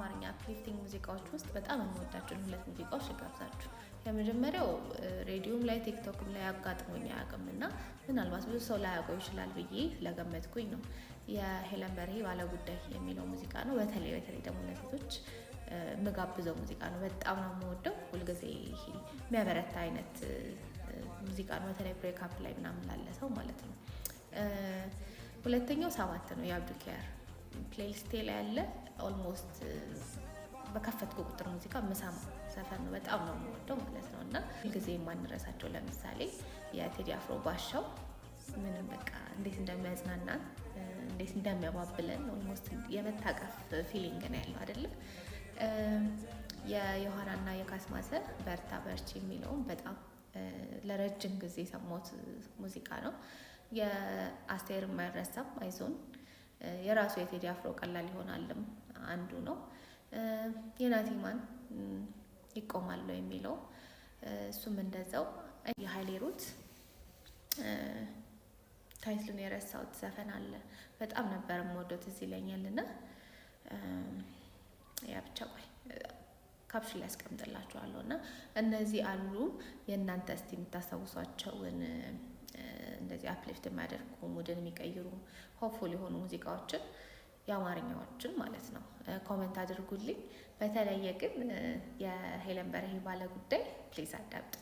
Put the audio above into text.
ከአማርኛ አፕሊፍቲንግ ሙዚቃዎች ውስጥ በጣም የምወዳቸው ሁለት ሙዚቃዎች ልጋብዛችሁ። የመጀመሪያው ሬዲዮም ላይ ቲክቶክም ላይ አጋጥሞኝ አያውቅም እና ምናልባት ብዙ ሰው ላያውቀው ይችላል ብዬ ስለገመትኩኝ ነው። የሄለን በርሄ ባለጉዳይ የሚለው ሙዚቃ ነው። በተለይ ደግሞ ለሴቶች ምጋብዘው ሙዚቃ ነው። በጣም ነው የምወደው። ሁልጊዜ የሚያበረታ አይነት ሙዚቃ ነው። በተለይ ብሬክአፕ ላይ ምናምን ላለ ሰው ማለት ነው። ሁለተኛው 7 ነው የአብዱኪያር ፕሌሊስቴ ላይ ያለ ኦልሞስት በከፈትኩ ቁጥር ሙዚቃ ምሳማ ዘፈን ነው። በጣም ነው የምወደው ማለት ነው። እና ሁልጊዜ የማንረሳቸው ለምሳሌ የቴዲ አፍሮ ባሻው ምንም በቃ እንዴት እንደሚያዝናናን እንዴት እንደሚያባብለን ኦልሞስት የመታቀፍ ፊሊንግ ነው ያለው አይደለ? የዮሐናና የካስማሰ በርታ በርቺ የሚለውም በጣም ለረጅም ጊዜ የሰማሁት ሙዚቃ ነው። የአስቴር የማይረሳም አይዞን የራሱ የቴዲ አፍሮ ቀላል ይሆናልም አንዱ ነው። የናቲማን ይቆማሉ የሚለው እሱም እንደዛው። የሀይሌ ሩት ታይትሉን የረሳሁት ዘፈን አለ በጣም ነበር የምወደው ትዝ ይለኛል። እና ያ ብቻ ቆይ ካፕሽን ላይ አስቀምጥላችኋለሁ። እና እነዚህ አሉ የእናንተ እስቲ የምታስታውሷቸውን እንደዚህ አፕሊፍት የሚያደርጉ ሙድን የሚቀይሩ ሆፕፉል የሆኑ ሙዚቃዎችን የአማርኛዎችን ማለት ነው ኮሜንት አድርጉልኝ። በተለየ ግን የሄለን በርሄ ባለጉዳይ ፕሊዝ አዳምጡ።